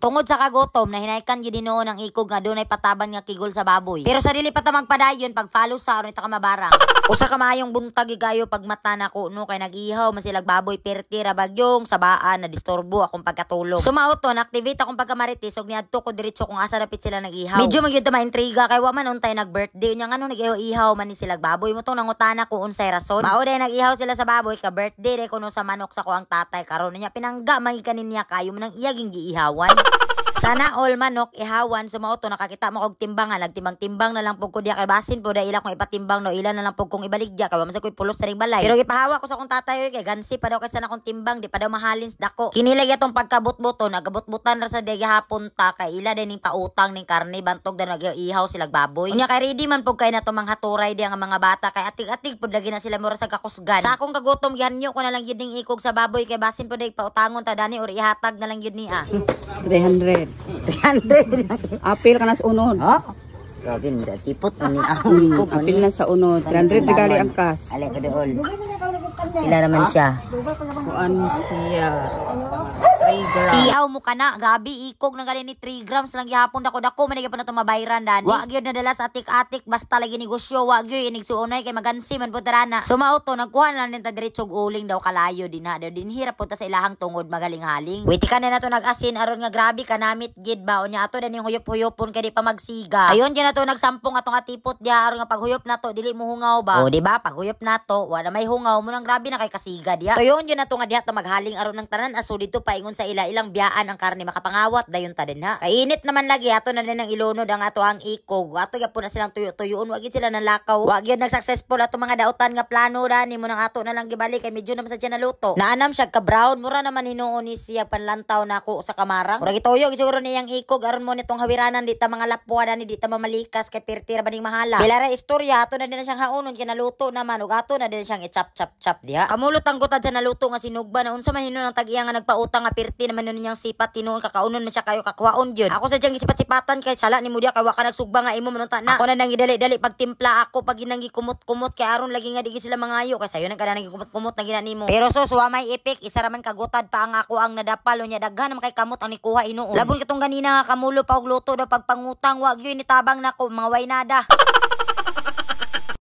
Tungod sa kagutom na hinaykan gyud noon ang ikog nga dunay pataban nga kigol sa baboy. Pero sa dili pa ta magpadayon pag follow sa aron ita ka mabarang. Usa ka maayong buntag igayo pag mata nako no kay nag-ihaw man silag baboy perti ra bagyong sabaan na disturbo akong pagkatulog. Sumaot to na-activate akong pagkamaritis ug niadto ko diretso kung asa dapit sila nag-ihaw. Medyo magyud ta ma-intriga kay wa man untay nag-birthday unya ngano nag-ihaw man ni silag baboy mo tong nangutana ko unsay rason. Mao day nag-ihaw sila sa baboy ka birthday day kuno sa manok sa ko ang tatay karon niya pinangga mangikanin niya kayo man ang iyaging giihawan. Sana all manok ihawan sumauto nakakita mo og timbangan nagtimbang-timbang na lang pug ko diya kay basin po da ila kung ipatimbang no ila na lang pug kong ibaligya kay masa koy pulos sa ring balay. Pero gipahawa ko sa akong tatay kay gansi pa daw kay sana kong timbang di pa daw mahalin sa dako. Kinilag atong pagkabot-boto nagabot-butan ra sa diya hapon ta kay ila din ning pautang ning karne bantog da nag-ihaw silag baboy. Unya kay ready man pug kay nato manghaturay diya nga mga bata kay atig-atig pud lagi na sila mura sa kakusgan. Sa akong kagutom gihanyo ko na lang yun ning ikog sa baboy kay basin pud day pautangon ta dani or ihatag na lang yun niya. 300. 300. Apil ka na sa unod. Oh? Grabe, tipot mo ni ako. Apil na sa unod. 300 regali ang kas. Alay ko doon. Pila naman siya. Kuan siya. 3 grams. Tiyaw mo ka na. Grabe, ikog na gali ni 3 grams lang gihapon dako-dako man pa na tumabayran dani. Wa gyud nadala sa atik-atik basta lagi negosyo. Wa gyud inig suunay kay magansi man pud rana. Sumauto nagkuha na nita diretso og uling daw kalayo dinha. Daw din hirap pud ta sa ilahang tungod magaling-haling. Wait ka na nato nag-asin aron nga grabe kanamit gid ba unya ato dani huyop-huyopon kay di pa magsiga. Ayon gyud nato nagsampong atong atipot dia aron nga paghuyop nato dili mo hungaw ba. O di ba paghuyop nato wa na may hungaw mo nang grabe na kay kasiga dia. Tuyon gyud nato nga diha ta maghaling aron ng tanan aso dito paingon sa ilang biyaan ang karne makapangawat dayon ta din ha. Kainit naman lagi ato na din ang ilunod ang ato ang ikog. Ato gyapon na silang tuyo-tuyoon wa gid sila nalakaw. Wa gyud nag-successful ato mga dautan nga plano dani mo nang ato na lang gibalik kay medyo naman sa diyan naluto. Naanam siya ka brown mura naman hinuon ni siya panlantaw nako sa kamarang. Mura gituyo siguro niyang ikog aron mo nitong hawiranan di ta mga lapwa dani di ta mamalikas kay pertira baning mahala. Kailara istorya ato na din siyang haunon kay naluto naman ug ato na din siyang i-chop diha. Kamulot ang gutad sa naluto nga sinugba na unsa man hinuon ang tag-iya nga nagpautang nga perti naman nun niyang sipat tinuon kakaunon man siya kayo kakwaon gyud. Ako sa diyang isipat-sipatan kay sala ni mo diya kay wa ka nagsugba nga imo manunta na. Ako na nang idali-dali pagtimpla ako pag ginang gikumot-kumot kay aron lagi nga digi sila mangayo kay sayo nang kada nang gikumot-kumot na ginanimo. Pero sus wa may epek isa ra man kagutad pa ang ako ang nadapal unya daghan naman kay kamot ang nikuha inuon. Labon katong ganina nga kamulo pa og luto daw pagpangutang wa gyud ni tabang nako mga waynada.